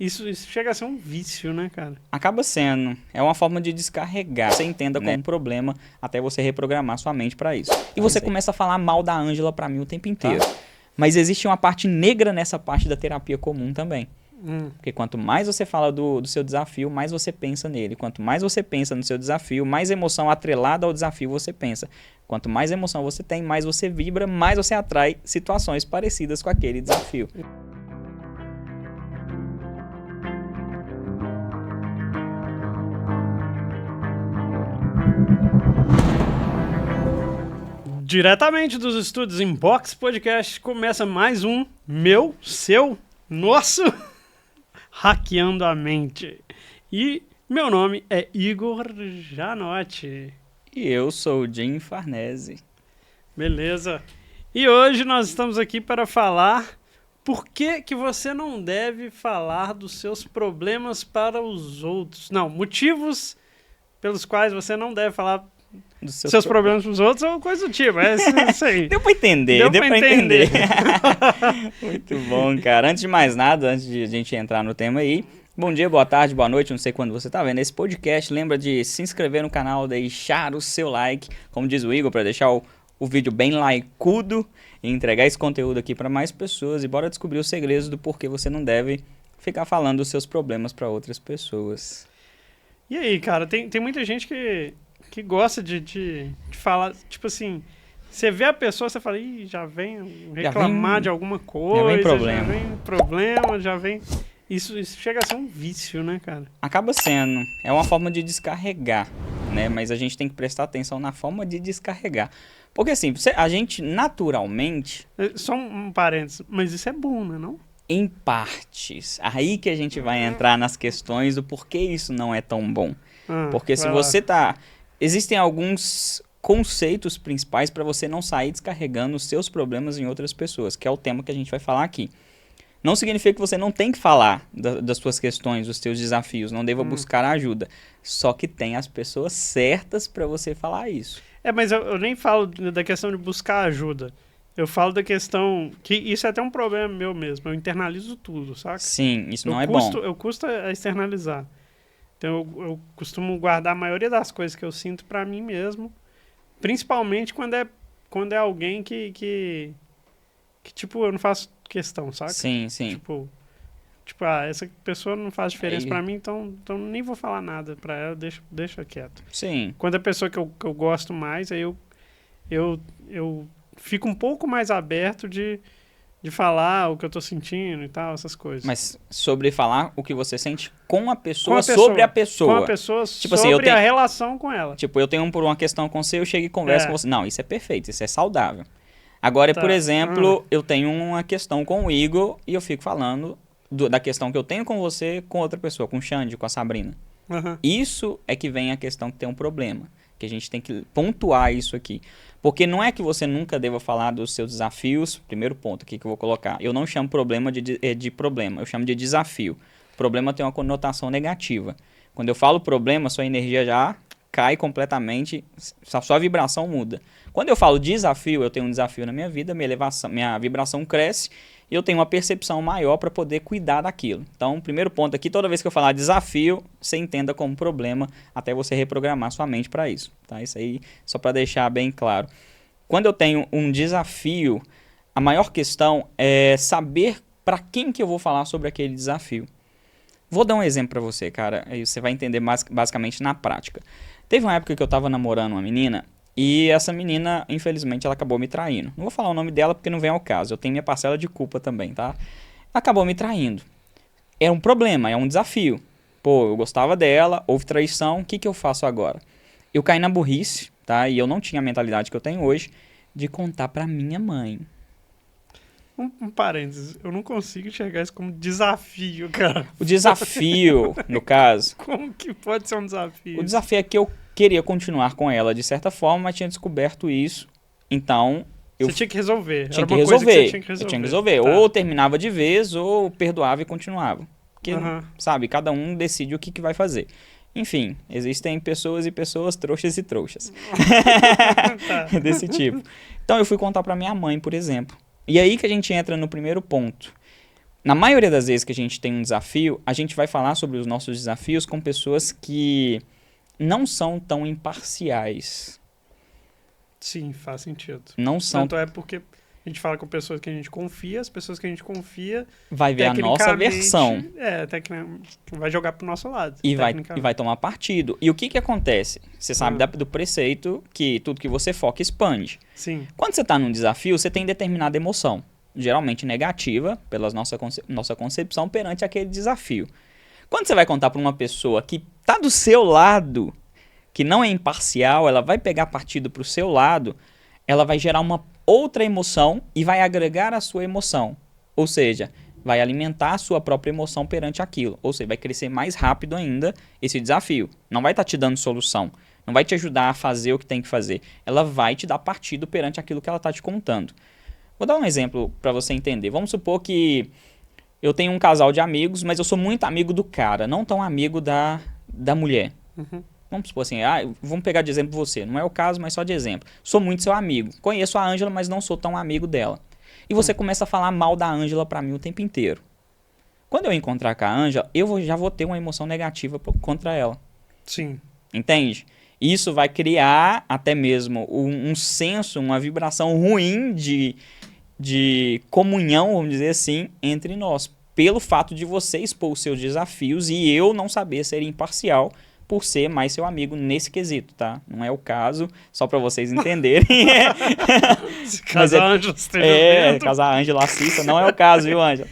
Isso chega a ser um vício, né, cara? Acaba sendo. É uma forma de descarregar. Você entenda como um problema até você reprogramar sua mente pra isso. E você começa a falar mal da Ângela pra mim o tempo inteiro. Mas existe uma parte negra nessa parte da terapia comum também. Porque quanto mais você fala do seu desafio, mais você pensa nele. Quanto mais você pensa no seu desafio, mais emoção atrelada ao desafio você pensa. Quanto mais emoção você tem, mais você vibra, mais você atrai situações parecidas com aquele desafio. Diretamente dos estúdios Inbox Podcast, começa mais um meu, seu, nosso Hackeando a Mente. E meu nome é Igor Janotti. E eu sou o Jim Farnese. Beleza. E hoje nós estamos aqui para falar por que você não deve falar dos seus problemas para os outros. Não, motivos pelos quais você não deve falar dos seus problemas para os outros ou coisa do tipo. É isso aí. Deu pra entender, deu pra entender. Muito bom, cara. Antes de mais nada, antes de a gente entrar no tema aí, bom dia, boa tarde, boa noite, não sei quando você tá vendo esse podcast. Lembra de se inscrever no canal, deixar o seu like, como diz o Igor, pra deixar o vídeo bem likeado e entregar esse conteúdo aqui pra mais pessoas. E bora descobrir os segredos do porquê você não deve ficar falando dos seus problemas pra outras pessoas. E aí, cara, tem muita gente que gosta de falar, tipo assim, você vê a pessoa, você fala, ih, já vem reclamar de alguma coisa, já vem... Isso chega a ser um vício, né, cara? Acaba sendo. É uma forma de descarregar, né? Mas a gente tem que prestar atenção na forma de descarregar. Porque assim, a gente naturalmente... Só um parênteses, mas isso é bom, né, não? Em partes. Aí que a gente vai entrar nas questões do porquê isso não é tão bom. Porque se você tá... Existem alguns conceitos principais para você não sair descarregando os seus problemas em outras pessoas, que é o tema que a gente vai falar aqui. Não significa que você não tem que falar das suas questões, dos seus desafios, não deva buscar ajuda. Só que tem as pessoas certas para você falar isso. Mas eu nem falo da questão de buscar ajuda. Eu falo da questão que isso é até um problema meu mesmo. Eu internalizo tudo, saca? Sim, isso não é bom. Eu custo a externalizar. Então eu costumo guardar a maioria das coisas que eu sinto pra mim mesmo. Principalmente quando é alguém que tipo, eu não faço questão, saca? Sim, sim. Tipo, essa pessoa não faz diferença pra mim, então nem vou falar nada pra ela, deixa quieto. Sim. Quando é pessoa que eu gosto mais, aí eu fico um pouco mais aberto de falar o que eu tô sentindo e tal, essas coisas. Mas sobre falar o que você sente com a pessoa, sobre a pessoa. Com a pessoa, tipo sobre a relação com ela. Tipo, eu tenho por uma questão com você, eu chego e converso com você. Não, isso é perfeito, isso é saudável. Agora, por exemplo, eu tenho uma questão com o Igor e eu fico falando da questão que eu tenho com você com outra pessoa, com o Xande, com a Sabrina. Isso é que vem a questão que tem um problema. Que a gente tem que pontuar isso aqui. Porque não é que você nunca deva falar dos seus desafios. Primeiro ponto aqui que eu vou colocar. Eu não chamo problema de problema, eu chamo de desafio. Problema tem uma conotação negativa. Quando eu falo problema, sua energia já cai completamente, a sua vibração muda. Quando eu falo desafio, eu tenho um desafio na minha vida, minha vibração cresce e eu tenho uma percepção maior para poder cuidar daquilo. Então, primeiro ponto aqui, toda vez que eu falar desafio, você entenda como problema até você reprogramar sua mente para isso. Tá? Isso aí, só para deixar bem claro. Quando eu tenho um desafio, a maior questão é saber para quem que eu vou falar sobre aquele desafio. Vou dar um exemplo para você, cara, aí você vai entender basicamente na prática. Teve uma época que eu estava namorando uma menina e essa menina, infelizmente, ela acabou me traindo. Não vou falar o nome dela porque não vem ao caso. Eu tenho minha parcela de culpa também, tá? Acabou me traindo. É um problema, é um desafio. Pô, eu gostava dela, houve traição, o que eu faço agora? Eu caí na burrice, tá? E eu não tinha a mentalidade que eu tenho hoje de contar pra minha mãe. Um parênteses, eu não consigo enxergar isso como desafio, cara. O desafio, no caso... Como que pode ser um desafio? O desafio é que eu queria continuar com ela de certa forma, mas tinha descoberto isso. Então, você tinha que resolver. Tinha que resolver. Tá. Ou terminava de vez, ou perdoava e continuava. Porque, sabe, cada um decide o que vai fazer. Enfim, existem pessoas e pessoas, trouxas e trouxas. Tá. Desse tipo. Então, eu fui contar pra minha mãe, por exemplo. E aí que a gente entra no primeiro ponto. Na maioria das vezes que a gente tem um desafio, a gente vai falar sobre os nossos desafios com pessoas que não são tão imparciais. Sim, faz sentido. Não são... Tanto é porque a gente fala com pessoas que a gente confia, as pessoas que a gente confia... Vai ver a nossa versão. Vai jogar pro nosso lado. E vai tomar partido. E o que acontece? Você sabe do preceito que tudo que você foca expande. Sim. Quando você está num desafio, você tem determinada emoção, geralmente negativa, pela nossa concepção, perante aquele desafio. Quando você vai contar para uma pessoa que está do seu lado, que não é imparcial, ela vai pegar partido para o seu lado, ela vai gerar uma outra emoção e vai agregar a sua emoção. Ou seja, vai alimentar a sua própria emoção perante aquilo. Ou seja, vai crescer mais rápido ainda esse desafio. Não vai estar te dando solução. Não vai te ajudar a fazer o que tem que fazer. Ela vai te dar partido perante aquilo que ela está te contando. Vou dar um exemplo para você entender. Vamos supor que eu tenho um casal de amigos, mas eu sou muito amigo do cara, não tão amigo da mulher. Uhum. Vamos supor assim, vamos pegar de exemplo você. Não é o caso, mas só de exemplo. Sou muito seu amigo. Conheço a Ângela, mas não sou tão amigo dela. E você começa a falar mal da Ângela pra mim o tempo inteiro. Quando eu encontrar com a Ângela, já vou ter uma emoção negativa contra ela. Sim. Entende? Isso vai criar até mesmo um senso, uma vibração ruim de comunhão, vamos dizer assim, entre nós. Pelo fato de você expor os seus desafios e eu não saber ser imparcial por ser mais seu amigo nesse quesito, tá? Não é o caso, só pra vocês entenderem. Caso a Ângela esteja vendo. Caso a Ângela assista, não é o caso, viu, Ângela?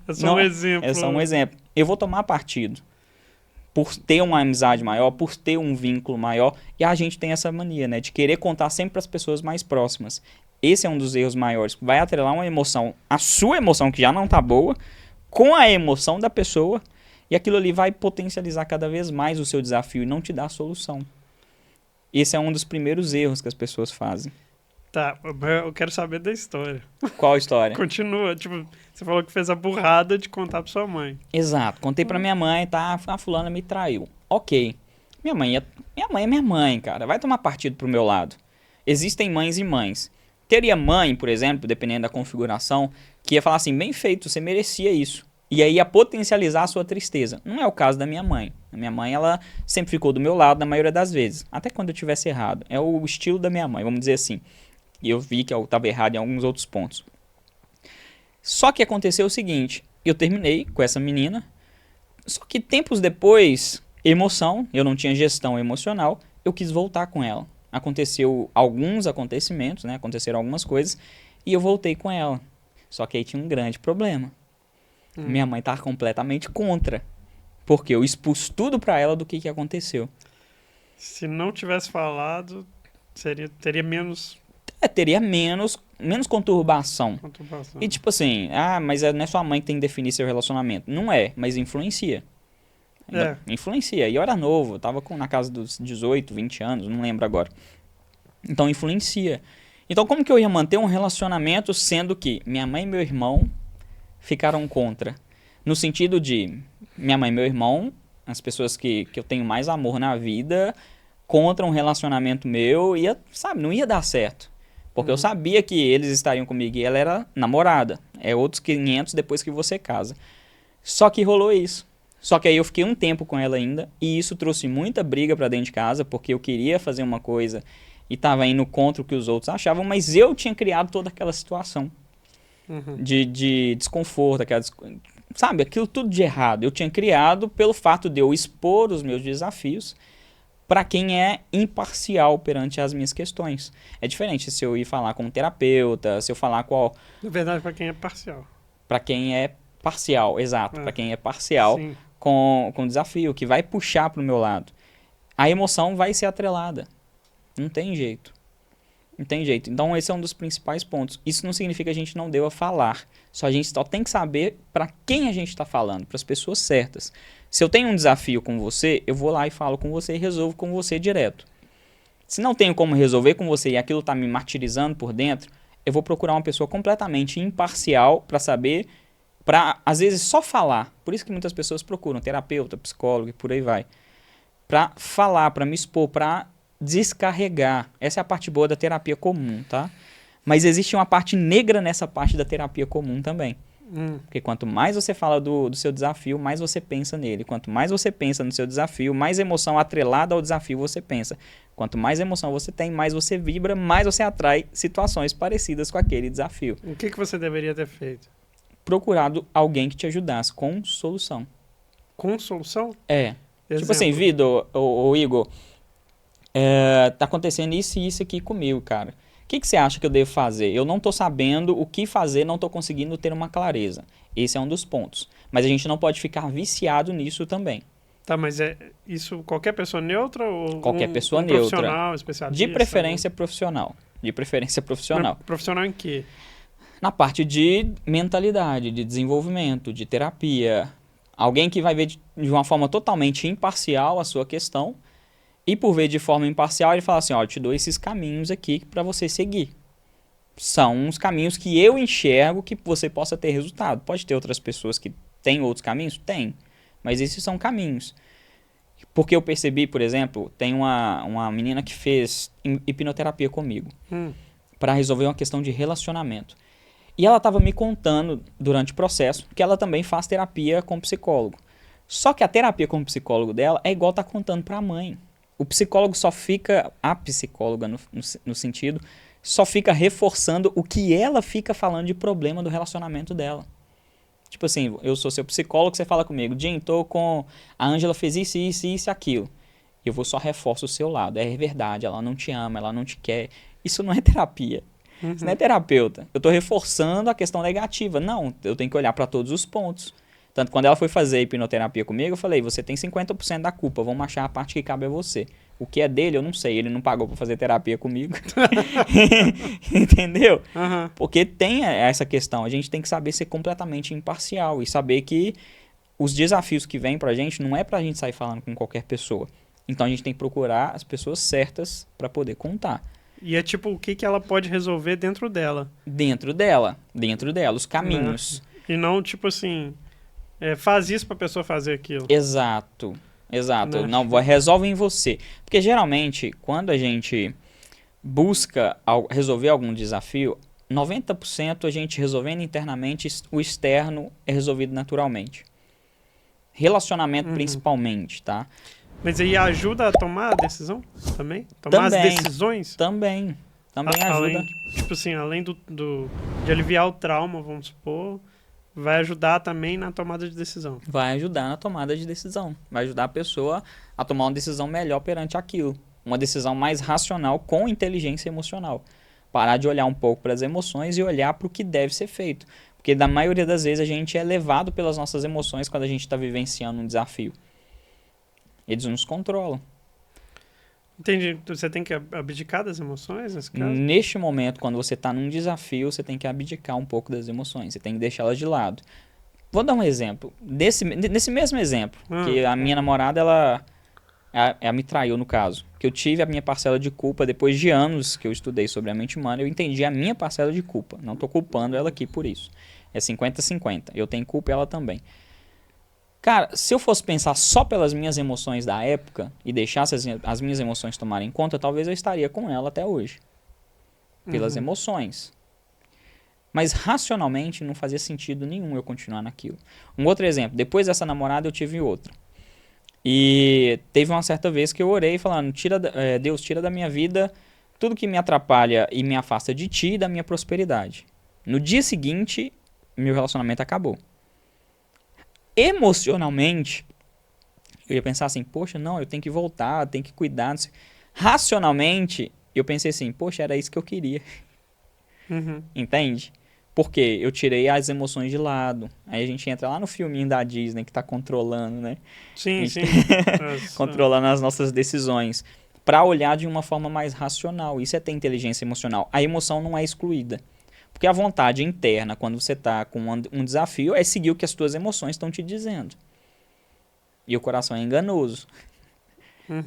É só um exemplo. É só um exemplo. Eu vou tomar partido por ter uma amizade maior, por ter um vínculo maior, e a gente tem essa mania, né, de querer contar sempre para as pessoas mais próximas. Esse é um dos erros maiores. Vai atrelar uma emoção, a sua emoção que já não tá boa, com a emoção da pessoa, e aquilo ali vai potencializar cada vez mais o seu desafio e não te dar a solução. Esse é um dos primeiros erros que as pessoas fazem. Tá, eu quero saber da história. Qual a história? Continua, tipo, você falou que fez a burrada de contar pra sua mãe. Exato, contei pra minha mãe, tá, a fulana me traiu. Ok, minha mãe é minha mãe, cara, vai tomar partido pro meu lado. Existem mães e mães. Teria mãe, por exemplo, dependendo da configuração, que ia falar assim, bem feito, você merecia isso. E aí ia potencializar a sua tristeza. Não é o caso da minha mãe. A minha mãe, ela sempre ficou do meu lado na maioria das vezes. Até quando eu tivesse errado. É o estilo da minha mãe, vamos dizer assim. E eu vi que eu estava errado em alguns outros pontos. Só que aconteceu o seguinte. Eu terminei com essa menina. Só que tempos depois, emoção, eu não tinha gestão emocional, eu quis voltar com ela. Aconteceu alguns acontecimentos, né? Aconteceram algumas coisas. E eu voltei com ela. Só que aí tinha um grande problema. Minha mãe estava completamente contra. Porque eu expus tudo pra ela do que aconteceu. Se não tivesse falado, teria menos... Teria menos conturbação. E tipo assim, mas não é sua mãe que tem que definir seu relacionamento. Não é, mas influencia. Influencia. E eu era novo, eu tava na casa dos 18, 20 anos, não lembro agora. Então influencia. Então como que eu ia manter um relacionamento sendo que minha mãe e meu irmão ficaram contra? No sentido de minha mãe e meu irmão, as pessoas que eu tenho mais amor na vida, contra um relacionamento meu, não ia dar certo. Porque eu sabia que eles estariam comigo e ela era namorada. É outros 500 depois que você casa. Só que rolou isso. Só que aí eu fiquei um tempo com ela ainda, e isso trouxe muita briga pra dentro de casa, porque eu queria fazer uma coisa e tava indo contra o que os outros achavam, mas eu tinha criado toda aquela situação de desconforto, sabe, aquilo tudo de errado. Eu tinha criado pelo fato de eu expor os meus desafios para quem é imparcial perante as minhas questões. É diferente se eu ir falar com um terapeuta, se eu falar qual... Na verdade, para quem é parcial. Para quem é parcial, exato. Para quem é parcial com desafio, que vai puxar para o meu lado. A emoção vai ser atrelada. Não tem jeito. Não tem jeito. Então, esse é um dos principais pontos. Isso não significa que a gente não deva falar. A gente só tem que saber para quem a gente está falando, para as pessoas certas. Se eu tenho um desafio com você, eu vou lá e falo com você e resolvo com você direto. Se não tenho como resolver com você e aquilo está me martirizando por dentro, eu vou procurar uma pessoa completamente imparcial para saber, para às vezes só falar. Por isso que muitas pessoas procuram terapeuta, psicólogo e por aí vai. Para falar, para me expor, para descarregar. Essa é a parte boa da terapia comum, tá? Mas existe uma parte negra nessa parte da terapia comum também. Porque quanto mais você fala do seu desafio, mais você pensa nele. Quanto mais você pensa no seu desafio, mais emoção atrelada ao desafio você pensa. Quanto mais emoção você tem, mais você vibra, mais você atrai situações parecidas com aquele desafio. O que você deveria ter feito? Procurado alguém que te ajudasse com solução. Com solução? É. Exemplo. Tipo assim, Vitor, ou Igor, tá acontecendo isso e isso aqui comigo, cara. O que você acha que eu devo fazer? Eu não tô sabendo o que fazer, não tô conseguindo ter uma clareza. Esse é um dos pontos. Mas a gente não pode ficar viciado nisso também. Tá, mas é isso qualquer pessoa neutra ou qualquer pessoa neutra. Profissional, especialista? De preferência profissional. De preferência profissional. Mas profissional em quê? Na parte de mentalidade, de desenvolvimento, de terapia. Alguém que vai ver de uma forma totalmente imparcial a sua questão. E por ver de forma imparcial, ele fala assim, ó, eu te dou esses caminhos aqui para você seguir. São uns caminhos que eu enxergo que você possa ter resultado. Pode ter outras pessoas que têm outros caminhos? Tem. Mas esses são caminhos. Porque eu percebi, por exemplo, tem uma menina que fez hipnoterapia comigo. Para resolver uma questão de relacionamento. E ela estava me contando durante o processo que ela também faz terapia com psicólogo. Só que a terapia com o psicólogo dela é igual tá contando para a mãe. O psicólogo só fica, a psicóloga no sentido, só fica reforçando o que ela fica falando de problema do relacionamento dela. Tipo assim, eu sou seu psicólogo, você fala comigo, Jim, tô com, a Ângela fez isso, isso, isso e aquilo. Eu vou só reforço o seu lado, é verdade, ela não te ama, ela não te quer. Isso não é terapia, isso não é terapeuta. Eu tô reforçando a questão negativa. Não, eu tenho que olhar para todos os pontos. Tanto que quando ela foi fazer hipnoterapia comigo, eu falei, você tem 50% da culpa, vamos achar a parte que cabe a você. O que é dele, eu não sei, ele não pagou pra fazer terapia comigo. Entendeu? Porque tem essa questão, a gente tem que saber ser completamente imparcial e saber que os desafios que vêm pra gente não é pra gente sair falando com qualquer pessoa. Então a gente tem que procurar as pessoas certas pra poder contar. E é tipo, o que ela pode resolver dentro dela? Dentro dela, os caminhos. E não tipo assim... faz isso pra pessoa fazer aquilo. Exato. Não, resolve em você. Porque geralmente, quando a gente busca resolver algum desafio, 90% a gente resolvendo internamente, o externo é resolvido naturalmente. Relacionamento principalmente, tá? Mas aí ajuda a tomar a decisão também? Tomar as decisões? Também ajuda. Além, tipo assim, além de aliviar o trauma, vamos supor... Vai ajudar também na tomada de decisão. Vai ajudar na tomada de decisão. Vai ajudar a pessoa a tomar uma decisão melhor perante aquilo. Uma decisão mais racional com inteligência emocional. Parar de olhar um pouco para as emoções e olhar para o que deve ser feito. Porque da maioria das vezes a gente é levado pelas nossas emoções quando a gente está vivenciando um desafio. Eles nos controlam. Entendi. Você tem que abdicar das emoções nesse caso? Neste momento, quando você está num desafio, você tem que abdicar um pouco das emoções. Você tem que deixá-las de lado. Vou dar um exemplo. Nesse mesmo exemplo, que a minha namorada, ela me traiu no caso. Que eu tive a minha parcela de culpa depois de anos que eu estudei sobre a mente humana. Eu entendi a minha parcela de culpa. Não estou culpando ela aqui por isso. É 50-50. Eu tenho culpa e ela também. Cara, se eu fosse pensar só pelas minhas emoções da época e deixasse as minhas emoções tomarem conta, talvez eu estaria com ela até hoje. Pelas emoções. Mas racionalmente não fazia sentido nenhum eu continuar naquilo. Um outro exemplo, depois dessa namorada eu tive outra. E teve uma certa vez que eu orei falando, Deus, tira da minha vida tudo que me atrapalha e me afasta de ti e da minha prosperidade. No dia seguinte, meu relacionamento acabou. Emocionalmente, eu ia pensar assim, poxa, não, eu tenho que voltar, eu tenho que cuidar. Racionalmente, eu pensei assim, poxa, era isso que eu queria. Entende? Porque eu tirei as emoções de lado. Aí a gente entra lá no filminho da Disney que tá controlando, né? Sim. Controlando as nossas decisões. Pra olhar de uma forma mais racional. Isso é ter inteligência emocional. A emoção não é excluída. Porque a vontade interna, quando você está com um desafio, é seguir o que as tuas emoções estão te dizendo. E o coração é enganoso.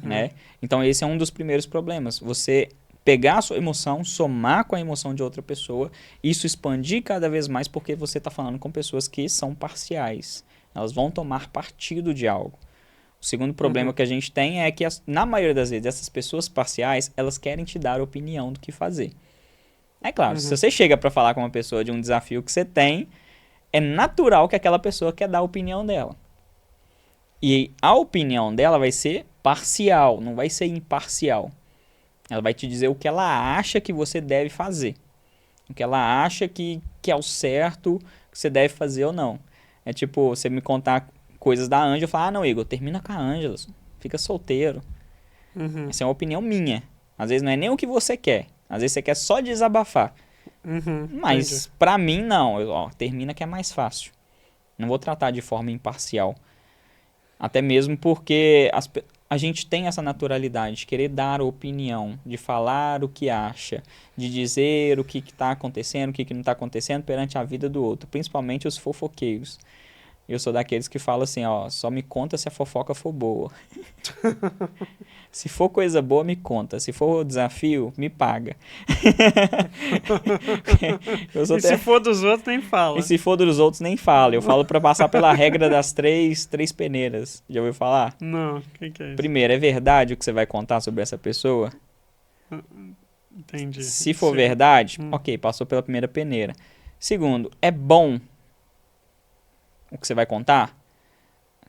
Né? Então esse é um dos primeiros problemas. Você pegar a sua emoção, somar com a emoção de outra pessoa, isso expandir cada vez mais porque você está falando com pessoas que são parciais. Elas vão tomar partido de algo. O segundo problema que a gente tem é que, na maioria das vezes, essas pessoas parciais, elas querem te dar opinião do que fazer. É claro, se você chega para falar com uma pessoa de um desafio que você tem, é natural que aquela pessoa quer dar a opinião dela. E a opinião dela vai ser parcial, não vai ser imparcial. Ela vai te dizer o que ela acha que você deve fazer. O que ela acha que é o certo, que você deve fazer ou não. É tipo, você me contar coisas da Ângela, eu falar, não, Igor, termina com a Ângela, fica solteiro. Uhum. Essa é uma opinião minha. Às vezes não é nem o que você quer. Às vezes você quer só desabafar. Mas Entendi. pra mim, não. Termina que é mais fácil. Não vou tratar de forma imparcial. Até mesmo porque a gente tem essa naturalidade de querer dar opinião, de falar o que acha, de dizer o que está acontecendo, o que não está acontecendo perante a vida do outro, principalmente os fofoqueiros. Eu sou daqueles que falam assim, só me conta se a fofoca for boa. Se for coisa boa, me conta. Se for desafio, me paga. E se for dos outros, nem fala. E se for dos outros, nem fala. Eu falo pra passar pela regra das três peneiras. Já ouviu falar? Não, o que é isso? Primeiro, é verdade o que você vai contar sobre essa pessoa? Entendi. Se for verdade, ok, passou pela primeira peneira. Segundo, é bom o que você vai contar?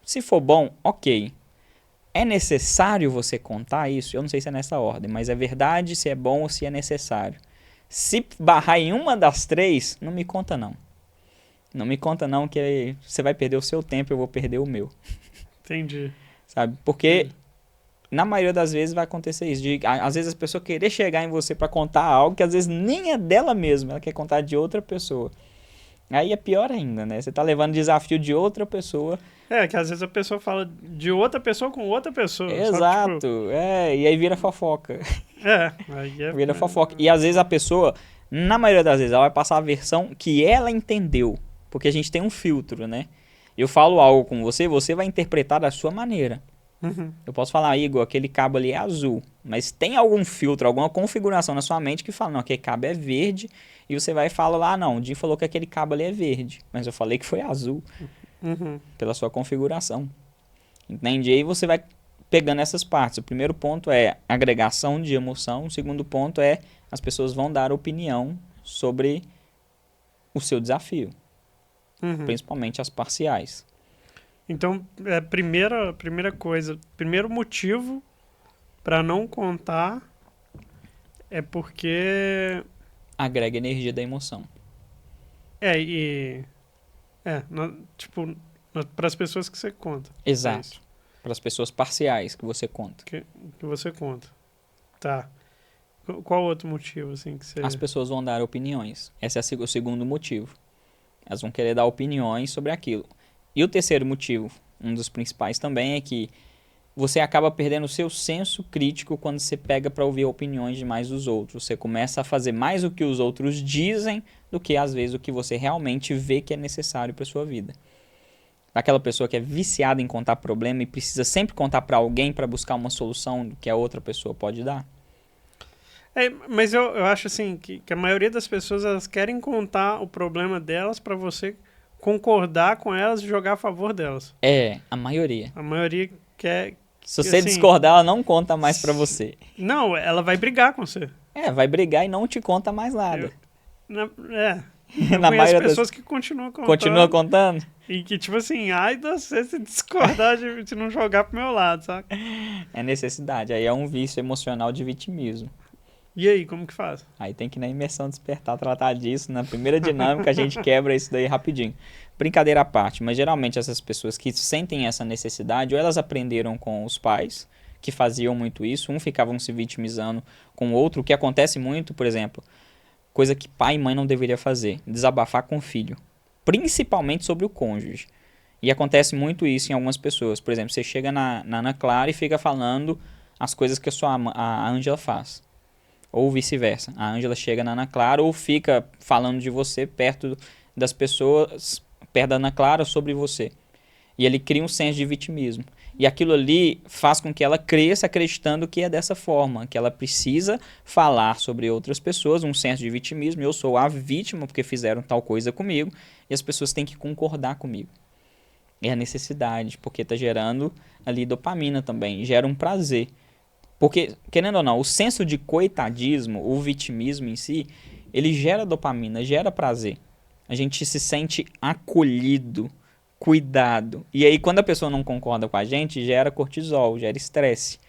Se for bom, ok. É necessário você contar isso? Eu não sei se é nessa ordem, mas é verdade, se é bom ou se é necessário. Se barrar em uma das três, não me conta não. Não me conta não, que você vai perder o seu tempo e eu vou perder o meu. Entendi. Sabe? Porque na maioria das vezes vai acontecer isso. Às vezes a pessoa querer chegar em você pra contar algo que às vezes nem é dela mesma, ela quer contar de outra pessoa. Aí é pior ainda, né? Você tá levando desafio de outra pessoa. É, que às vezes a pessoa fala de outra pessoa com outra pessoa. Exato, Só, tipo, e aí vira fofoca. Aí é... Vira fofoca. E às vezes a pessoa, na maioria das vezes, ela vai passar a versão que ela entendeu. Porque a gente tem um filtro, né? Eu falo algo com você, você vai interpretar da sua maneira. Eu posso falar, Igor, aquele cabo ali é azul. Mas tem algum filtro, alguma configuração na sua mente que fala, não, aquele cabo é verde. E você vai e fala lá, não, o Jim falou que aquele cabo ali é verde. Mas eu falei que foi azul. Pela sua configuração. Entende? E aí você vai pegando essas partes. O primeiro ponto é agregação de emoção. O segundo ponto é as pessoas vão dar opinião sobre o seu desafio. Principalmente as parciais. Então, primeira coisa, primeiro motivo pra não contar é porque... Agrega energia da emoção. Para as pessoas que você conta. Exato. Para as pessoas parciais que você conta. Que você conta. Tá. Qual outro motivo, assim, que você... As pessoas vão dar opiniões. Esse é o segundo motivo. Elas vão querer dar opiniões sobre aquilo. E o terceiro motivo, um dos principais também, é que você acaba perdendo o seu senso crítico quando você pega para ouvir opiniões demais dos outros. Você começa a fazer mais o que os outros dizem do que, às vezes, o que você realmente vê que é necessário para sua vida. Aquela pessoa que é viciada em contar problema e precisa sempre contar para alguém para buscar uma solução que a outra pessoa pode dar. Mas eu acho assim que a maioria das pessoas elas querem contar o problema delas para você concordar com elas e jogar a favor delas. A maioria. A maioria quer... Se você discordar, ela não conta mais pra você. Não, ela vai brigar com você. Vai brigar e não te conta mais nada. Eu Na conheço maioria pessoas que continuam contando. Continua contando? E que, tipo assim, ai de você se discordar de não jogar pro meu lado, sabe? É necessidade. Aí é um vício emocional de vitimismo. E aí, como que faz? Aí tem que ir na imersão despertar, tratar disso. Na primeira dinâmica a gente quebra isso daí rapidinho. Brincadeira à parte, mas geralmente essas pessoas que sentem essa necessidade, ou elas aprenderam com os pais, que faziam muito isso, um ficavam se vitimizando com o outro, o que acontece muito, por exemplo, coisa que pai e mãe não deveriam fazer, desabafar com o filho, principalmente sobre o cônjuge. E acontece muito isso em algumas pessoas. Por exemplo, você chega na Ana Clara e fica falando as coisas que a Ângela faz. Ou vice-versa. A Ângela chega na Ana Clara ou fica falando de você perto das pessoas, perto da Ana Clara, sobre você. E ele cria um senso de vitimismo. E aquilo ali faz com que ela cresça acreditando que é dessa forma, que ela precisa falar sobre outras pessoas, um senso de vitimismo. Eu sou a vítima porque fizeram tal coisa comigo e as pessoas têm que concordar comigo. É a necessidade, porque está gerando ali dopamina também, gera um prazer. Porque, querendo ou não, o senso de coitadismo, o vitimismo em si, ele gera dopamina, gera prazer. A gente se sente acolhido, cuidado. E aí, quando a pessoa não concorda com a gente, gera cortisol, gera estresse,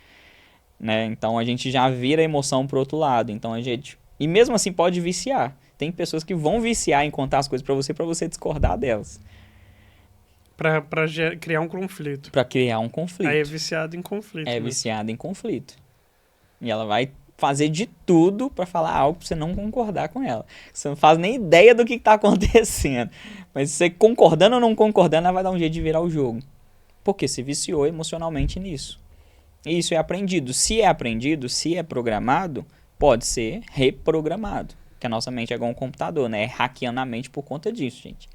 né? Então, a gente já vira a emoção pro outro lado. Então, a gente... E mesmo assim, pode viciar. Tem pessoas que vão viciar em contar as coisas pra você discordar delas. Pra criar um conflito. Pra criar um conflito. Aí é viciado em conflito. É né? viciada em conflito. E ela vai fazer de tudo pra falar algo pra você não concordar com ela. Você não faz nem ideia do que tá acontecendo. Mas você concordando ou não concordando, ela vai dar um jeito de virar o jogo. Porque se viciou emocionalmente nisso. E isso é aprendido. Se é programado, pode ser reprogramado. Que a nossa mente é igual um computador, né? É hackeando a mente por conta disso, gente.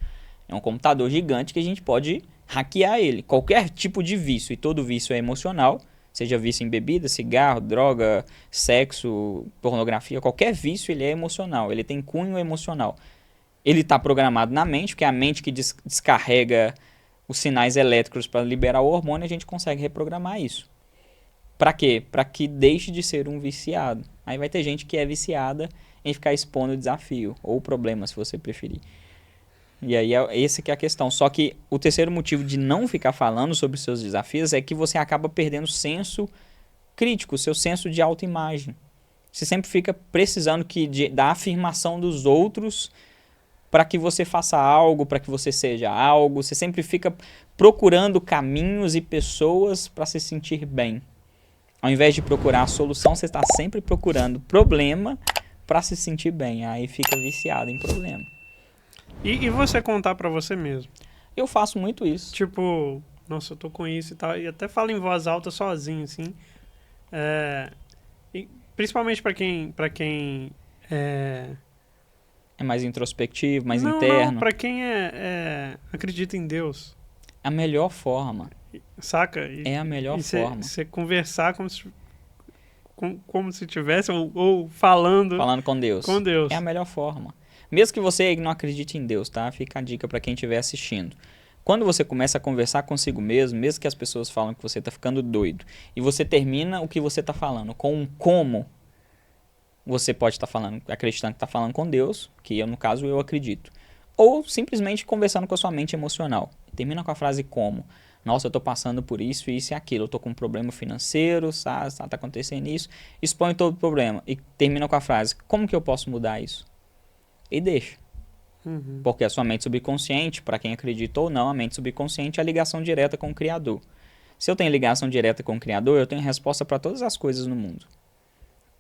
É um computador gigante que a gente pode hackear ele. Qualquer tipo de vício, e todo vício é emocional, seja vício em bebida, cigarro, droga, sexo, pornografia, qualquer vício ele é emocional, ele tem cunho emocional. Ele está programado na mente, porque é a mente que descarrega os sinais elétricos para liberar o hormônio, a gente consegue reprogramar isso. Para quê? Para que deixe de ser um viciado. Aí vai ter gente que é viciada em ficar expondo o desafio, ou o problema, se você preferir. E aí, essa que é a questão. Só que o terceiro motivo de não ficar falando sobre os seus desafios é que você acaba perdendo o senso crítico, o seu senso de autoimagem. Você sempre fica precisando da afirmação dos outros para que você faça algo, para que você seja algo. Você sempre fica procurando caminhos e pessoas para se sentir bem. Ao invés de procurar a solução, você está sempre procurando problema para se sentir bem. Aí fica viciado em problema. E você contar pra você mesmo? Eu faço muito isso. Tipo, nossa, eu tô com isso e tal. E até falo em voz alta sozinho, assim. E principalmente pra quem É mais introspectivo, mais não, interno. Não, pra quem acredita em Deus. A melhor forma. Saca? É a melhor forma. Você conversar como se tivesse, ou falando com Deus. Com Deus. É a melhor forma. Mesmo que você não acredite em Deus, tá? Fica a dica para quem estiver assistindo. Quando você começa a conversar consigo mesmo que as pessoas falam que você tá ficando doido, e você termina o que você tá falando com um como, você pode estar falando, acreditando que tá falando com Deus, que no caso eu acredito. Ou simplesmente conversando com a sua mente emocional. Termina com a frase como. Nossa, eu tô passando por isso, isso e aquilo. Eu tô com um problema financeiro, tá acontecendo isso. Expõe todo o problema. E termina com a frase, como que eu posso mudar isso? E deixa. Uhum. Porque a sua mente subconsciente, para quem acredita ou não, a mente subconsciente é a ligação direta com o Criador. Se eu tenho ligação direta com o Criador, eu tenho resposta para todas as coisas no mundo.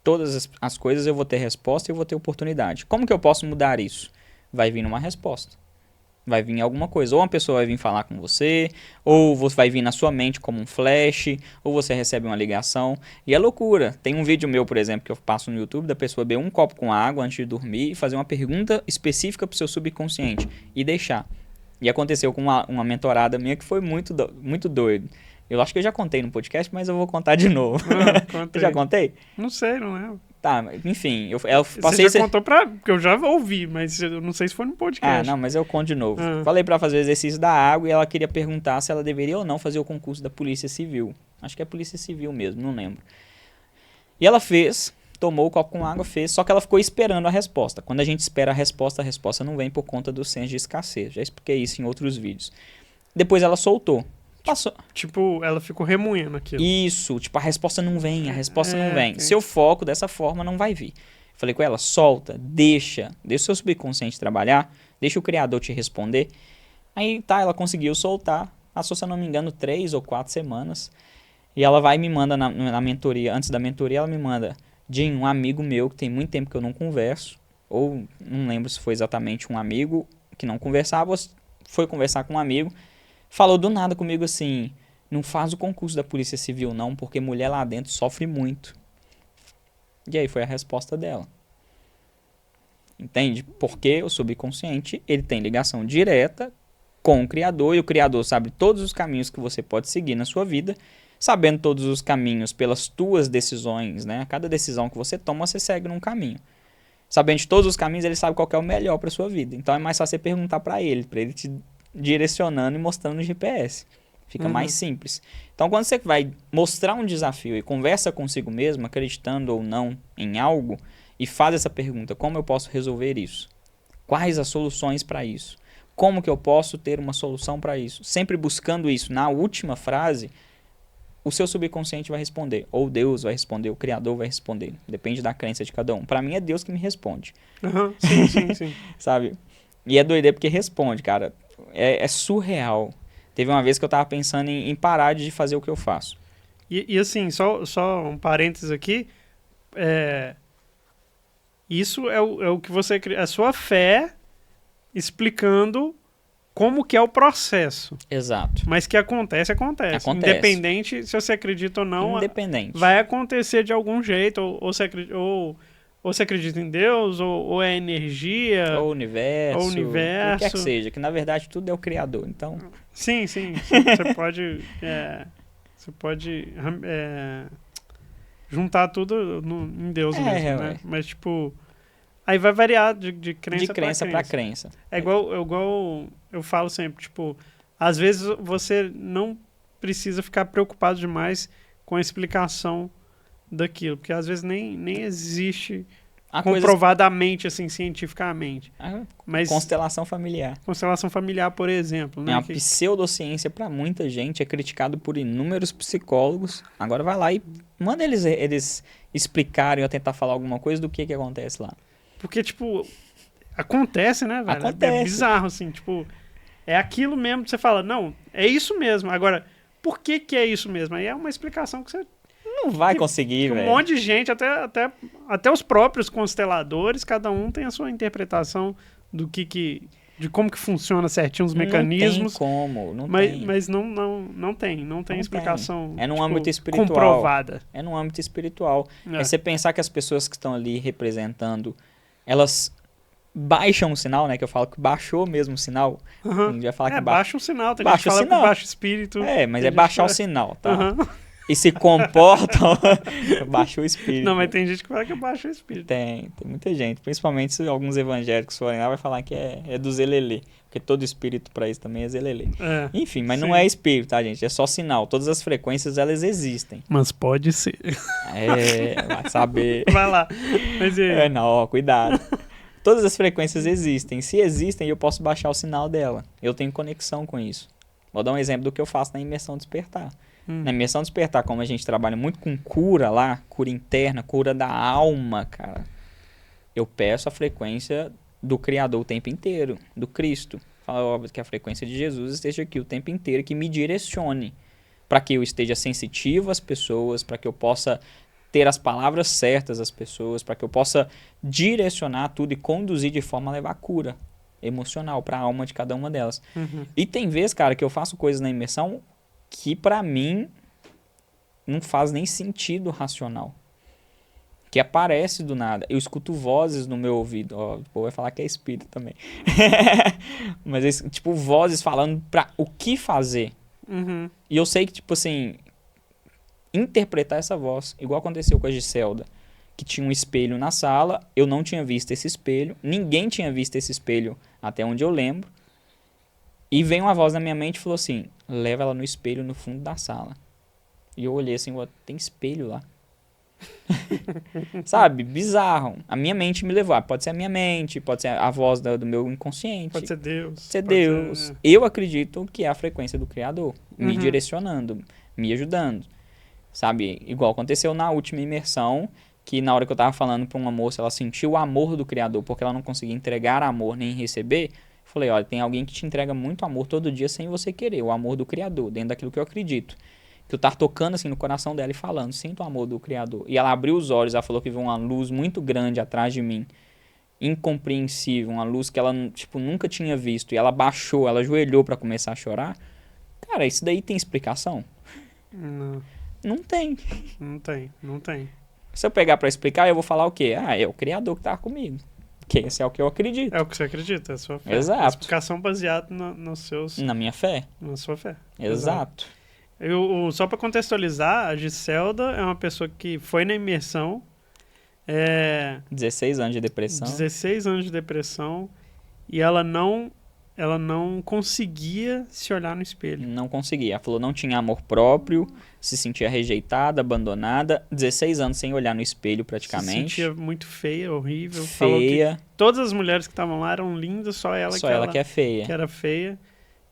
Todas as coisas eu vou ter resposta e eu vou ter oportunidade. Como que eu posso mudar isso? Vai vir uma resposta. Vai vir alguma coisa. Ou uma pessoa vai vir falar com você, ou você vai vir na sua mente como um flash, ou você recebe uma ligação. E é loucura. Tem um vídeo meu, por exemplo, que eu passo no YouTube, da pessoa beber um copo com água antes de dormir e fazer uma pergunta específica pro seu subconsciente e deixar. E aconteceu com uma mentorada minha que foi muito doido. Eu acho que eu já contei no podcast, mas eu vou contar de novo. Eu já contei? Não sei, não lembro. Tá, enfim, eu passei... Você já contou porque eu já ouvi, mas eu não sei se foi no podcast. Ah, não, mas eu conto de novo. Falei pra fazer o exercício da água e ela queria perguntar se ela deveria ou não fazer o concurso da Polícia Civil. Acho que é Polícia Civil mesmo, não lembro. E ela fez, tomou o copo com água, fez, só que ela ficou esperando a resposta. Quando a gente espera a resposta não vem por conta do senso de escassez. Já expliquei isso em outros vídeos. Depois ela soltou. Passou. Tipo, ela ficou remoendo aquilo. Isso, tipo, a resposta não vem. Okay. Seu foco dessa forma não vai vir. Falei com ela, solta, deixa o seu subconsciente trabalhar, deixa o Criador te responder. Aí tá, ela conseguiu soltar, passou, se eu não me engano, 3 ou 4 semanas. E ela vai e me manda na mentoria, antes da mentoria ela me manda, Jim, um amigo meu que tem muito tempo que eu não converso, ou não lembro se foi exatamente um amigo que não conversava, foi conversar com um amigo, falou do nada comigo assim, não faz o concurso da Polícia Civil não, porque mulher lá dentro sofre muito. E aí foi a resposta dela. Entende? Porque o subconsciente, ele tem ligação direta com o Criador, e o Criador sabe todos os caminhos que você pode seguir na sua vida, sabendo todos os caminhos pelas tuas decisões, né? Cada decisão que você toma, você segue num caminho. Sabendo de todos os caminhos, ele sabe qual que é o melhor para sua vida. Então é mais fácil você perguntar para ele te direcionando e mostrando o GPS. Fica mais simples. Então, quando você vai mostrar um desafio e conversa consigo mesmo, acreditando ou não em algo, e faz essa pergunta, como eu posso resolver isso? Quais as soluções para isso? Como que eu posso ter uma solução para isso? Sempre buscando isso. Na última frase, o seu subconsciente vai responder. Ou Deus vai responder, o Criador vai responder. Depende da crença de cada um. Para mim é Deus que me responde. Sim. Sabe? E é doideira porque responde, cara. É surreal. Teve uma vez que eu tava pensando em parar de fazer o que eu faço. E assim, só um parênteses aqui. Isso é o que você... A sua fé explicando como que é o processo. Exato. Mas que acontece. Independente se você acredita ou não, Independente. vai acontecer de algum jeito. Ou você acredita em Deus, ou é energia. Ou universo. O que quer que seja. Que na verdade tudo é o Criador. Então... Sim. Você pode... Você pode juntar tudo em Deus mesmo, né? Mas, tipo... Aí vai variar de crença pra crença. É igual eu falo sempre, tipo... Às vezes você não precisa ficar preocupado demais com a explicação daquilo. Porque às vezes nem existe comprovadamente, assim, cientificamente. Mas constelação familiar. Constelação familiar, por exemplo. Né? É uma pseudociência para muita gente, é criticado por inúmeros psicólogos. Agora vai lá e manda eles explicarem ou tentar falar alguma coisa do que acontece lá. Porque, tipo, acontece, né, velho? Acontece. É bizarro, assim, tipo... É aquilo mesmo que você fala, não, é isso mesmo. Agora, por que é isso mesmo? Aí é uma explicação que você... Não vai conseguir, velho. Um monte de gente, até os próprios consteladores, cada um tem a sua interpretação de como que funciona certinho os mecanismos. Não tem. Mas não tem explicação. É num âmbito espiritual. Comprovada. É num âmbito espiritual. É você pensar que as pessoas que estão ali representando, elas baixam o sinal, né? Que eu falo que baixou mesmo o sinal. Uhum. A gente vai falar que baixa o sinal. Tem gente que fala que baixa o espírito. Mas é baixar o sinal, tá? Uhum. E se comportam, baixou o espírito. Não, mas tem gente que fala que baixa o espírito. Tem muita gente. Principalmente se alguns evangélicos forem lá, vai falar que é do zelelê. Porque todo espírito para isso também é zelelê. Enfim, mas não é espírito, tá, gente? É só sinal. Todas as frequências, elas existem. Mas pode ser. Vai saber. Vai lá. Mas cuidado. Todas as frequências existem. Se existem, eu posso baixar o sinal dela. Eu tenho conexão com isso. Vou dar um exemplo do que eu faço na imersão despertar. Na imersão despertar, como a gente trabalha muito com cura lá, cura interna, cura da alma, cara, eu peço a frequência do Criador o tempo inteiro, do Cristo. Fala que a frequência de Jesus esteja aqui o tempo inteiro, que me direcione, para que eu esteja sensitivo às pessoas, para que eu possa ter as palavras certas às pessoas, para que eu possa direcionar tudo e conduzir de forma a levar cura emocional para a alma de cada uma delas. E tem vezes, cara, que eu faço coisas na imersão que pra mim não faz nem sentido racional. Que aparece do nada. Eu escuto vozes no meu ouvido. Ó, o povo vai falar que é espírito também. Mas, tipo, vozes falando pra o que fazer. E eu sei que, tipo assim, interpretar essa voz, igual aconteceu com a Giselda, que tinha um espelho na sala, eu não tinha visto esse espelho, ninguém tinha visto esse espelho até onde eu lembro. E veio uma voz na minha mente e falou assim, leva ela no espelho no fundo da sala. E eu olhei assim, tem espelho lá. Sabe? Bizarro. A minha mente me levou. Pode ser a minha mente, pode ser a voz do meu inconsciente. Pode ser Deus. Pode ser Deus. Eu acredito que é a frequência do Criador. Me direcionando, me ajudando. Sabe? Igual aconteceu na última imersão, que na hora que eu tava falando pra uma moça, ela sentiu o amor do Criador, porque ela não conseguia entregar amor nem receber. Falei, olha, tem alguém que te entrega muito amor todo dia sem você querer, o amor do Criador, dentro daquilo que eu acredito. Que eu tava tocando assim no coração dela e falando, sinto o amor do Criador. E ela abriu os olhos, ela falou que viu uma luz muito grande atrás de mim, incompreensível, uma luz que ela, tipo, nunca tinha visto. E ela baixou, ela ajoelhou pra começar a chorar. Cara, isso daí tem explicação? Não tem. Não tem. Se eu pegar pra explicar, eu vou falar o quê? É o Criador que tava comigo. Que esse é o que eu acredito. É o que você acredita, é a sua fé. Exato. A explicação baseada nos seus... Na minha fé. Na sua fé. Exato. Só para contextualizar, a Giselda é uma pessoa que foi na imersão. 16 anos de depressão. 16 anos de depressão. E ela não ela não conseguia se olhar no espelho. Não conseguia. Ela falou não tinha amor próprio, se sentia rejeitada, abandonada, 16 anos sem olhar no espelho praticamente. Se sentia muito feia, horrível. Falou Feia. que todas as mulheres que estavam lá eram lindas, só ela, Só ela que é feia. que era feia.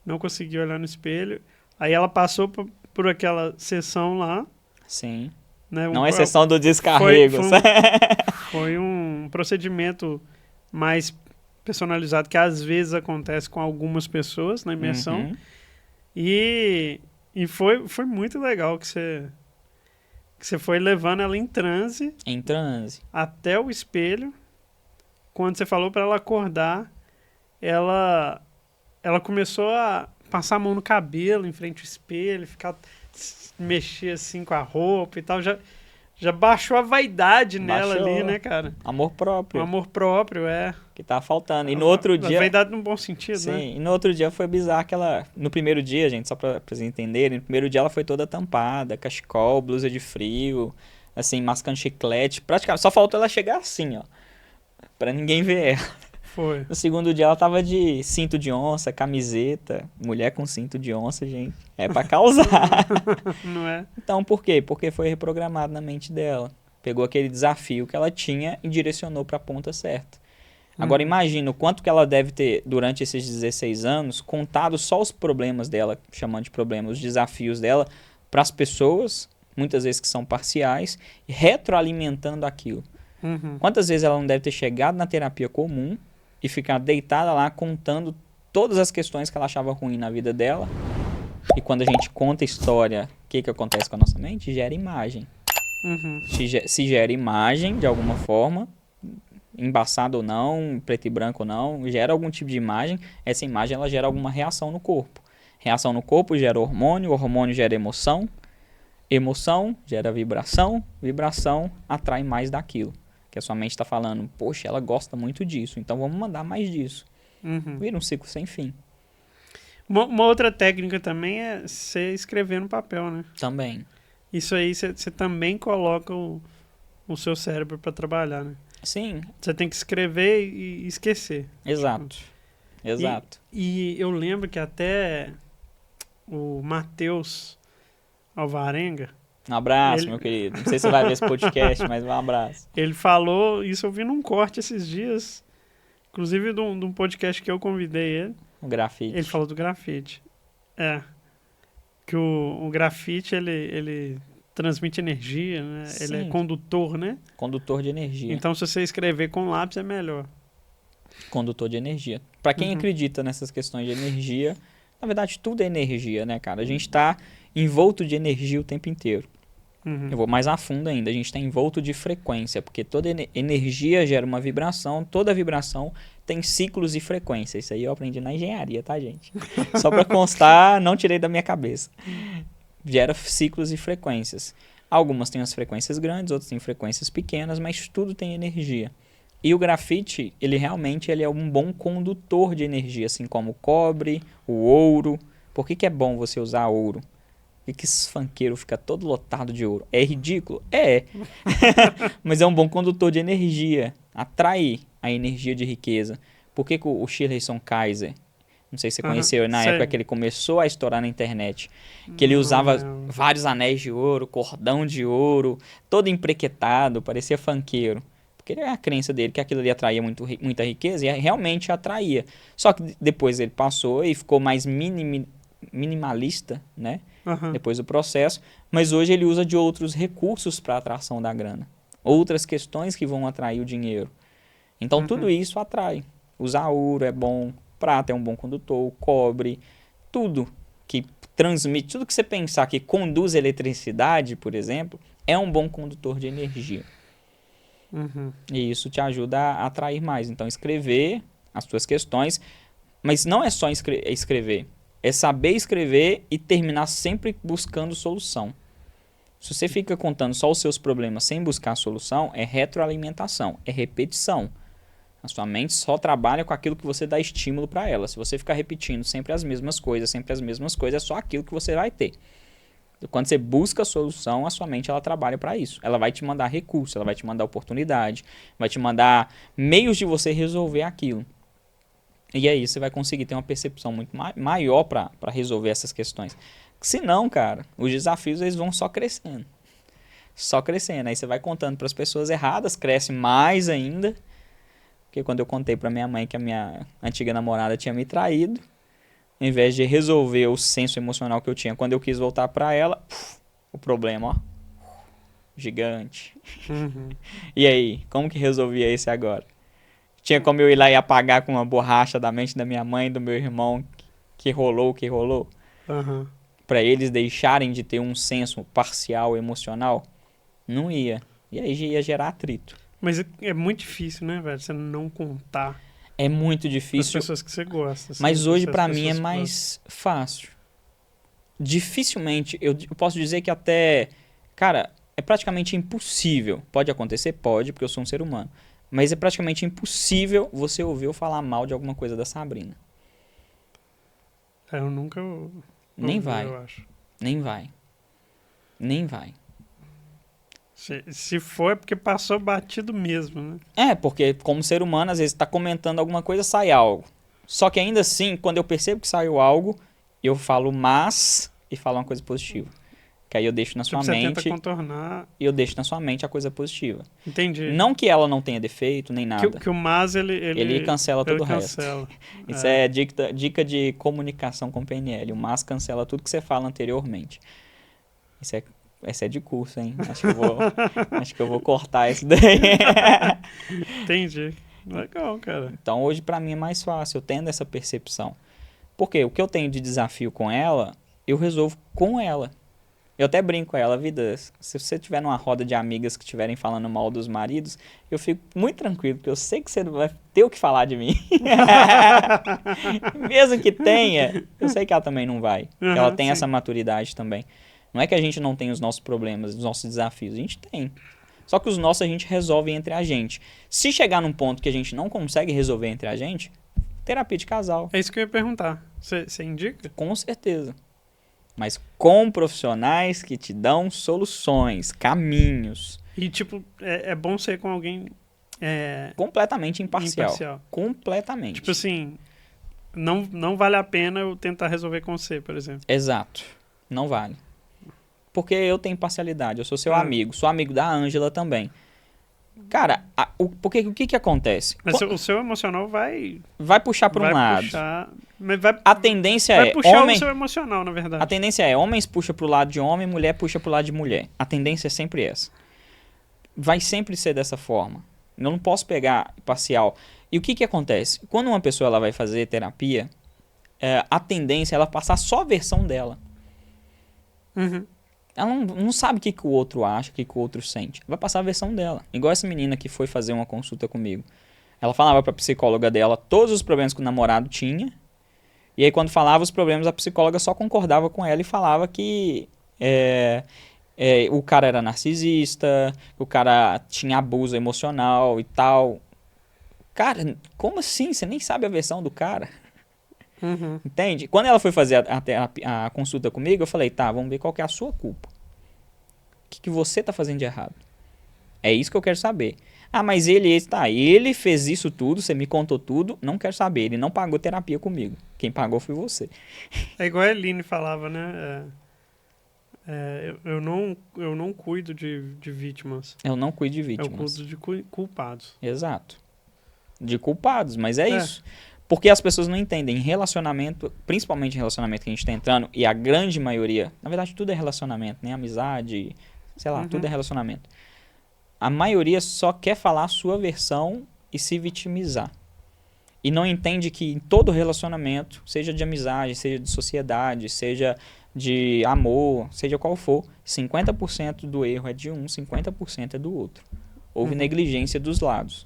Não conseguia olhar no espelho. Aí ela passou por aquela sessão lá. Sim. Né, não é sessão do descarrego. Foi um procedimento mais personalizado que às vezes acontece com algumas pessoas na imersão. Uhum. E foi muito legal que você foi levando ela em transe. Em transe. Até o espelho. Quando você falou para ela acordar, ela começou a passar a mão no cabelo em frente ao espelho, mexer assim com a roupa e tal. Já baixou a vaidade nela ali, né, cara? Amor próprio. O amor próprio, que tava faltando. E no outro dia... A vaidade num bom sentido, sim, né? Sim, e no outro dia foi bizarro que ela... No primeiro dia, gente, só pra vocês entenderem, no primeiro dia ela foi toda tampada, cachecol, blusa de frio, assim, mascando chiclete. Praticamente, só faltou ela chegar assim, ó. Pra ninguém ver ela. Foi. No segundo dia ela tava de cinto de onça, camiseta. Mulher com cinto de onça, gente, é pra causar. Não é? Então, por quê? Porque foi reprogramado na mente dela. Pegou aquele desafio que ela tinha e direcionou pra ponta certa. Agora, imagina o quanto que ela deve ter, durante esses 16 anos, contado só os problemas dela, chamando de problemas, os desafios dela, para as pessoas, muitas vezes que são parciais, e retroalimentando aquilo. Quantas vezes ela não deve ter chegado na terapia comum e ficar deitada lá contando todas as questões que ela achava ruim na vida dela. E quando a gente conta a história, o que acontece com a nossa mente? Gera imagem. Se gera imagem, de alguma forma, embaçado ou não, preto e branco ou não, gera algum tipo de imagem. Essa imagem ela gera alguma reação no corpo. Reação no corpo gera hormônio, hormônio gera emoção, emoção gera vibração, vibração atrai mais daquilo. Que a sua mente está falando, poxa, ela gosta muito disso, então vamos mandar mais disso. Vira um ciclo sem fim. Uma outra técnica também é você escrever no papel, né? Também. Isso aí você também coloca o seu cérebro para trabalhar, né? Sim. Você tem que escrever e esquecer. Exato. Exato. E eu lembro que até o Matheus Alvarenga... Um abraço, meu querido. Não sei se você vai ver esse podcast, mas um abraço. Ele falou, isso eu vi num corte esses dias, inclusive de um podcast que eu convidei ele. O grafite. Ele falou do grafite. Que o grafite, ele transmite energia, né? Sim. Ele é condutor, né? Condutor de energia. Então, se você escrever com lápis, é melhor. Condutor de energia. Para quem acredita nessas questões de energia, na verdade, tudo é energia, né, cara? A gente tá envolto de energia o tempo inteiro. Eu vou mais a fundo ainda. A gente está envolto de frequência, porque toda energia gera uma vibração, toda vibração tem ciclos e frequência. Isso aí eu aprendi na engenharia, tá, gente? Só para constar, não tirei da minha cabeça. Gera ciclos e frequências. Algumas têm as frequências grandes, outras têm frequências pequenas, mas tudo tem energia. E o grafite, ele realmente é um bom condutor de energia, assim como o cobre, o ouro. Por que é bom você usar ouro? Por que esse funkeiro fica todo lotado de ouro? É ridículo? É. Mas é um bom condutor de energia. Atrai a energia de riqueza. Por que o Shirley Kaiser, não sei se você conheceu, na época que ele começou a estourar na internet, que ele usava vários anéis de ouro, cordão de ouro, todo emprequetado, parecia funkeiro. Porque é a crença dele que aquilo ali atraía muita riqueza, e realmente atraía. Só que depois ele passou e ficou mais minimalista, né? Depois do processo, mas hoje ele usa de outros recursos para a atração da grana. Outras questões que vão atrair o dinheiro. Então tudo isso atrai. Usar ouro é bom, prata é um bom condutor, cobre, tudo que transmite, tudo que você pensar que conduz eletricidade, por exemplo, é um bom condutor de energia. E isso te ajuda a atrair mais. Então escrever as suas questões, mas não é só escrever. É saber escrever e terminar sempre buscando solução. Se você fica contando só os seus problemas sem buscar solução, é retroalimentação, é repetição. A sua mente só trabalha com aquilo que você dá estímulo para ela. Se você ficar repetindo sempre as mesmas coisas, é só aquilo que você vai ter. Quando você busca a solução, a sua mente ela trabalha para isso. Ela vai te mandar recursos, ela vai te mandar oportunidade, vai te mandar meios de você resolver aquilo. E aí você vai conseguir ter uma percepção muito maior para resolver essas questões. Se não, cara, os desafios eles vão só crescendo. Só crescendo. Aí você vai contando para as pessoas erradas, cresce mais ainda. Porque quando eu contei para minha mãe que a minha antiga namorada tinha me traído, ao invés de resolver o senso emocional que eu tinha quando eu quis voltar para ela, o problema, ó, gigante. Uhum. E aí, como que resolvia esse agora? Tinha como eu ir lá e apagar com uma borracha da mente da minha mãe e do meu irmão que rolou o que rolou? Uhum. Pra eles deixarem de ter um senso parcial emocional? Não ia. E aí ia gerar atrito. Mas é muito difícil, né, velho? Você não contar É muito as difícil, pessoas que você gosta. Assim, mas hoje as pra mim é pessoas que mais fácil. Dificilmente, eu posso dizer que até, cara, é praticamente impossível. Pode acontecer? Pode, porque eu sou um ser humano. Mas é praticamente impossível você ouvir eu falar mal de alguma coisa da Sabrina. gostam. Eu nunca Nem ouvi, vai. eu acho. Nem vai. Nem vai. Se for, é porque passou batido mesmo, né? É, porque como ser humano, às vezes tá comentando alguma coisa, sai algo. Só que ainda assim, quando eu percebo que saiu algo, eu falo mas e falo uma coisa positiva. Que aí eu deixo na sua Tipo, você tenta mente contornar. e eu deixo na sua mente a coisa positiva. Entendi. Não que ela não tenha defeito, nem nada. Que o mas, Ele cancela todo o resto. cancela. Isso é dica de comunicação com PNL. O mas cancela tudo que você fala anteriormente. Esse é de curso, hein? Acho que eu vou cortar isso daí. Entendi. Legal, cara. Então hoje pra mim é mais fácil, eu tendo essa percepção. Porque o que eu tenho de desafio com ela, eu resolvo com ela. Eu até brinco com ela, vida, se você tiver numa roda de amigas que estiverem falando mal dos maridos, eu fico muito tranquilo, porque eu sei que você não vai ter o que falar de mim. Mesmo que tenha, eu sei que ela também não vai. Uhum, Ela tem sim. essa maturidade também. Não é que a gente não tem os nossos problemas, os nossos desafios, a gente tem. Só que os nossos a gente resolve entre a gente. Se chegar num ponto que a gente não consegue resolver entre a gente, terapia de casal. É isso que eu ia perguntar. Você indica? Com certeza. Mas com profissionais que te dão soluções, caminhos. E, tipo, é bom ser com alguém Completamente imparcial. imparcial. Completamente. Tipo assim, não vale a pena eu tentar resolver com você, por exemplo. Exato. Não vale. Porque eu tenho parcialidade. Eu sou seu amigo. Sou amigo da Ângela também. Cara, porque o que acontece? Mas o seu emocional vai Puxar para um lado. puxar, mas A tendência vai é puxar homem. o seu emocional, na verdade. A tendência é homens puxa pro lado de homem, mulher puxa pro lado de mulher. A tendência é sempre essa. Vai sempre ser dessa forma. Eu não posso pegar parcial. E o que acontece? Quando uma pessoa ela vai fazer terapia, a tendência é ela passar só a versão dela. Uhum. Ela não sabe o que o outro acha, o que o outro sente. Vai passar a versão dela. Igual essa menina que foi fazer uma consulta comigo. Ela falava pra psicóloga dela todos os problemas que o namorado tinha. E aí quando falava os problemas, a psicóloga só concordava com ela e falava que o cara era narcisista, o cara tinha abuso emocional e tal. Cara, como assim? Você nem sabe a versão do cara. Uhum. Entende? Quando ela foi fazer a consulta comigo, eu falei, tá, vamos ver qual que é a sua culpa. O que você tá fazendo de errado? É isso que eu quero saber. Ah, mas ele fez isso tudo, você me contou tudo, não quero saber. Ele não pagou terapia comigo. Quem pagou foi você. É igual a Eline falava, né? Eu não cuido de vítimas. Eu não cuido de Eu vítimas. cuido de culpados. Exato. De culpados, mas é isso. Porque as pessoas não entendem. Relacionamento, principalmente relacionamento que a gente tá entrando, e a grande maioria, na verdade tudo é relacionamento, né? Amizade, sei lá, tudo é relacionamento. A maioria só quer falar a sua versão e se vitimizar. E não entende que em todo relacionamento, seja de amizade, seja de sociedade, seja de amor, seja qual for, 50% do erro é de um, 50% é do outro. Houve negligência dos lados.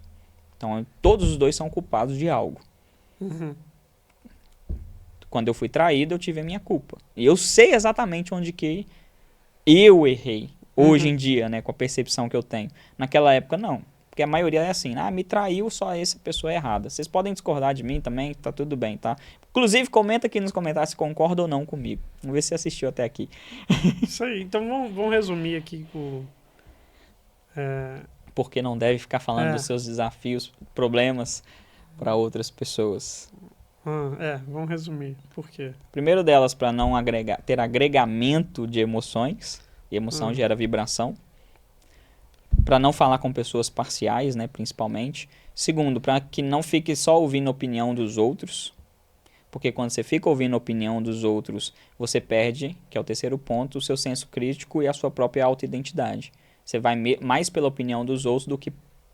Então, todos os dois são culpados de algo. Uhum. Quando eu fui traído, eu tive a minha culpa. E eu sei exatamente onde que eu errei. Hoje em dia, né, com a percepção que eu tenho. Naquela época, não. Porque a maioria é assim, me traiu, só essa pessoa é errada. Vocês podem discordar de mim também, tá tudo bem, tá? Inclusive, comenta aqui nos comentários se concorda ou não comigo. Vamos ver se você assistiu até aqui. Isso aí. Então, vamos resumir aqui com... Porque não deve ficar falando dos seus desafios, problemas para outras pessoas. Vamos resumir. Por quê? Primeiro delas, para não ter agregamento de emoções. E emoção gera vibração. Para não falar com pessoas parciais, né, principalmente. Segundo, para que não fique só ouvindo a opinião dos outros. Porque quando você fica ouvindo a opinião dos outros, você perde, que é o terceiro ponto, o seu senso crítico e a sua própria autoidentidade. Você vai mais pela opinião dos outros do que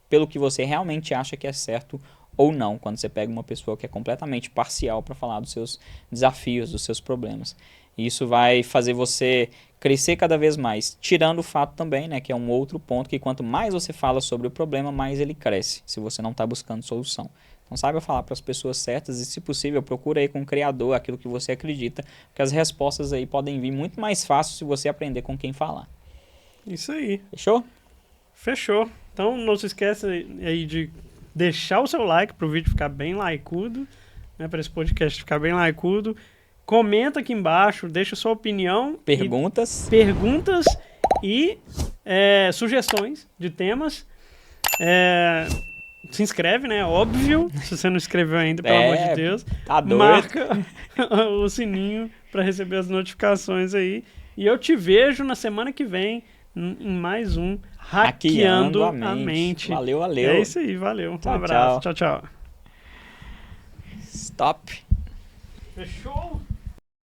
pelo que você realmente acha que é certo ou não, quando você pega uma pessoa que é completamente parcial para falar dos seus desafios, dos seus problemas. E isso vai fazer você crescer cada vez mais, tirando o fato também, né, que é um outro ponto, que quanto mais você fala sobre o problema, mais ele cresce, se você não está buscando solução. Então saiba falar para as pessoas certas e, se possível, procura aí com o criador aquilo que você acredita, porque as respostas aí podem vir muito mais fácil se você aprender com quem falar. Isso aí. Fechou? Fechou. Então não se esqueça aí de deixar o seu like para o vídeo ficar bem likeado, né, para esse podcast ficar bem likeado. Comenta aqui embaixo, deixa sua opinião. Perguntas E sugestões de temas. Se inscreve, né? Óbvio. Se você não inscreveu ainda, pelo amor de Deus. Tá doido. Marca o sininho para receber as notificações aí. E eu te vejo na semana que vem em mais um Hackeando a Mente. Valeu. É isso aí, valeu. Um abraço. Tchau. Stop. Fechou?